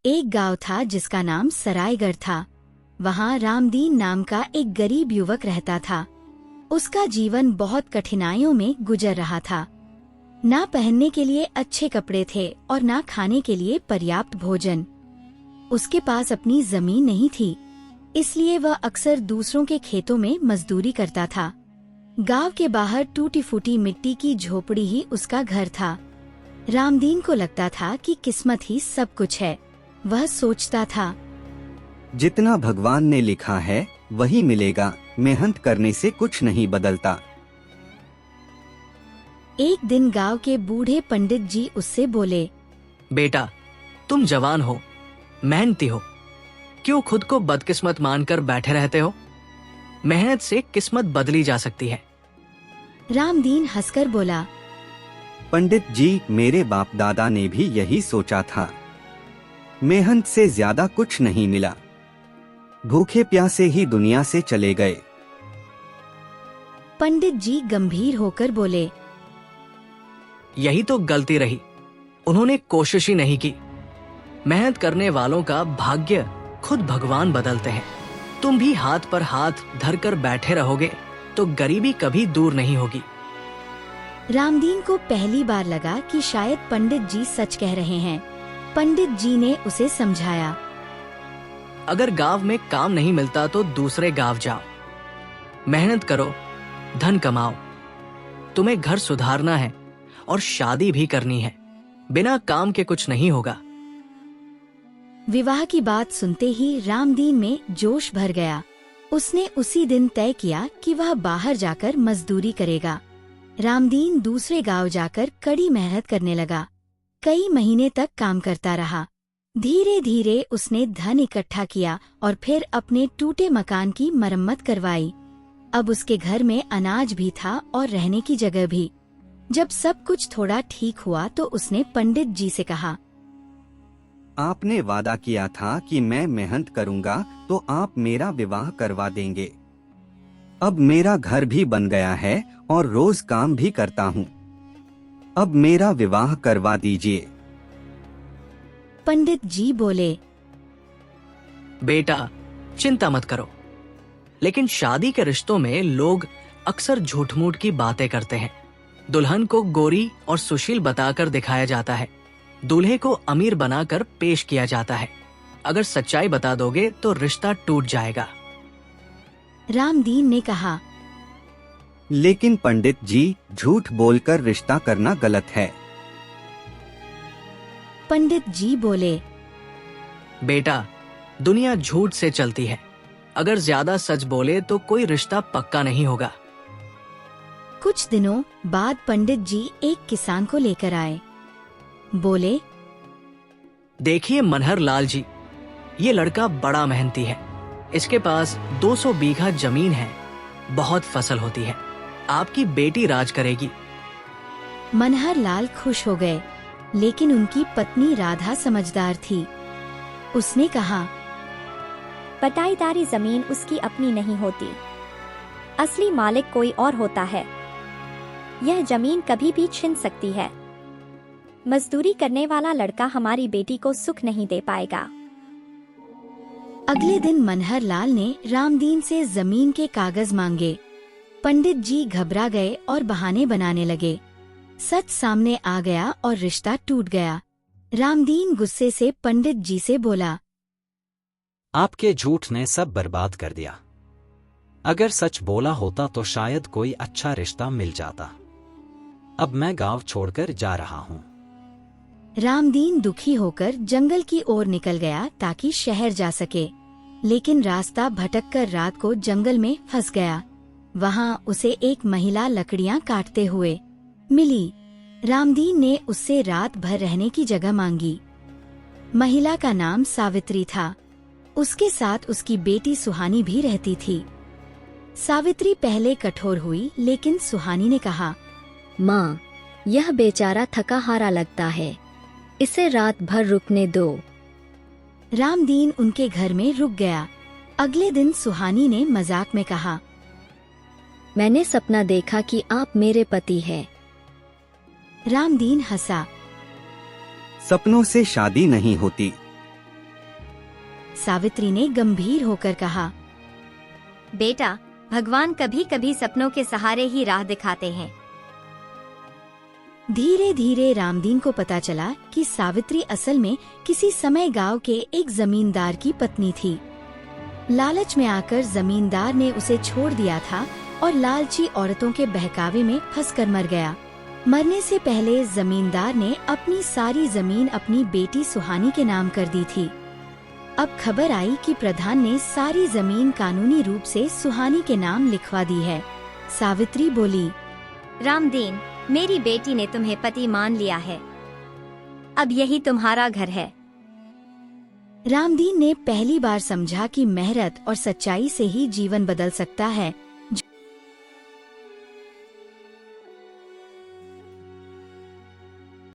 एक गांव था जिसका नाम सरायगढ़ था। वहाँ रामदीन नाम का एक गरीब युवक रहता था। उसका जीवन बहुत कठिनाइयों में गुजर रहा था। ना पहनने के लिए अच्छे कपड़े थे और ना खाने के लिए पर्याप्त भोजन। उसके पास अपनी जमीन नहीं थी, इसलिए वह अक्सर दूसरों के खेतों में मजदूरी करता था। गांव के बाहर टूटी फूटी मिट्टी की झोपड़ी ही उसका घर था। रामदीन को लगता था कि किस्मत ही सब कुछ है। वह सोचता था, जितना भगवान ने लिखा है वही मिलेगा, मेहनत करने से कुछ नहीं बदलता। एक दिन गांव के बूढ़े पंडित जी उससे बोले, बेटा, तुम जवान हो, मेहनती हो, क्यों खुद को बदकिस्मत मानकर बैठे रहते हो? मेहनत से किस्मत बदली जा सकती है। रामदीन हंसकर बोला, पंडित जी, मेरे बाप दादा ने भी यही सोचा था। मेहनत से ज्यादा कुछ नहीं मिला, भूखे प्यासे ही दुनिया से चले गए। पंडित जी गंभीर होकर बोले, यही तो गलती रही, उन्होंने कोशिश ही नहीं की। मेहनत करने वालों का भाग्य खुद भगवान बदलते हैं। तुम भी हाथ पर हाथ धरकर बैठे रहोगे तो गरीबी कभी दूर नहीं होगी। रामदीन को पहली बार लगा कि शायद पंडित जी सच कह रहे हैं। पंडित जी ने उसे समझाया, अगर गांव में काम नहीं मिलता तो दूसरे गांव जाओ, मेहनत करो, धन कमाओ। तुम्हें घर सुधारना है और शादी भी करनी है, बिना काम के कुछ नहीं होगा। विवाह की बात सुनते ही रामदीन में जोश भर गया। उसने उसी दिन तय किया कि वह बाहर जाकर मजदूरी करेगा। रामदीन दूसरे गांव जाकर कड़ी मेहनत करने लगा। कई महीने तक काम करता रहा। धीरे धीरे उसने धन इकट्ठा किया और फिर अपने टूटे मकान की मरम्मत करवाई। अब उसके घर में अनाज भी था और रहने की जगह भी। जब सब कुछ थोड़ा ठीक हुआ तो उसने पंडित जी से कहा, आपने वादा किया था कि मैं मेहनत करूंगा तो आप मेरा विवाह करवा देंगे। अब मेरा घर भी बन गया है और रोज काम भी करता हूँ। अब मेरा विवाह करवा दीजिए। पंडित जी बोले, बेटा, चिंता मत करो, लेकिन शादी के रिश्तों में लोग अक्सर झूठ मूठ की बातें करते हैं। दुल्हन को गोरी और सुशील बताकर दिखाया जाता है, दूल्हे को अमीर बनाकर पेश किया जाता है। अगर सच्चाई बता दोगे तो रिश्ता टूट जाएगा। रामदीन ने कहा, लेकिन पंडित जी, झूठ बोलकर रिश्ता करना गलत है। पंडित जी बोले, बेटा, दुनिया झूठ से चलती है। अगर ज्यादा सच बोले तो कोई रिश्ता पक्का नहीं होगा। कुछ दिनों बाद पंडित जी एक किसान को लेकर आए। बोले, देखिए मनहर लाल जी, ये लड़का बड़ा मेहनती है। इसके पास 200 बीघा जमीन है, बहुत फसल होती है। आपकी बेटी राज करेगी। मनहर लाल खुश हो गए, लेकिन उनकी पत्नी राधा समझदार थी। उसने कहा, बटाईदारी जमीन उसकी अपनी नहीं होती, असली मालिक कोई और होता है। यह जमीन कभी भी छिन सकती है। मजदूरी करने वाला लड़का हमारी बेटी को सुख नहीं दे पाएगा। अगले दिन मनहर लाल ने रामदीन से जमीन के कागज मांगे। पंडित जी घबरा गए और बहाने बनाने लगे। सच सामने आ गया और रिश्ता टूट गया। रामदीन गुस्से से पंडित जी से बोला, आपके झूठ ने सब बर्बाद कर दिया। अगर सच बोला होता तो शायद कोई अच्छा रिश्ता मिल जाता। अब मैं गांव छोड़कर जा रहा हूँ। रामदीन दुखी होकर जंगल की ओर निकल गया ताकि शहर जा सके, लेकिन रास्ता भटककर रात को जंगल में फंस गया। वहाँ उसे एक महिला लकड़ियाँ काटते हुए मिली। रामदीन ने उससे रात भर रहने की जगह मांगी। महिला का नाम सावित्री था। उसके साथ उसकी बेटी सुहानी भी रहती थी। सावित्री पहले कठोर हुई, लेकिन सुहानी ने कहा, माँ, यह बेचारा थका हारा लगता है, इसे रात भर रुकने दो। रामदीन उनके घर में रुक गया। अगले दिन सुहानी ने मजाक में कहा, मैंने सपना देखा कि आप मेरे पति हैं। रामदीन हंसा। सपनों से शादी नहीं होती, सावित्री ने गंभीर होकर कहा, बेटा, भगवान कभी कभी सपनों के सहारे ही राह दिखाते हैं। धीरे धीरे रामदीन को पता चला कि सावित्री असल में किसी समय गांव के एक जमींदार की पत्नी थी। लालच में आकर जमींदार ने उसे छोड़ दिया था और लालची औरतों के बहकावे में फंसकर मर गया। मरने से पहले जमींदार ने अपनी सारी जमीन अपनी बेटी सुहानी के नाम कर दी थी। अब खबर आई कि प्रधान ने सारी जमीन कानूनी रूप से सुहानी के नाम लिखवा दी है। सावित्री बोली, रामदीन, मेरी बेटी ने तुम्हें पति मान लिया है। अब यही तुम्हारा घर है। रामदीन ने पहली बार समझा कि मेहनत और सच्चाई से ही जीवन बदल सकता है।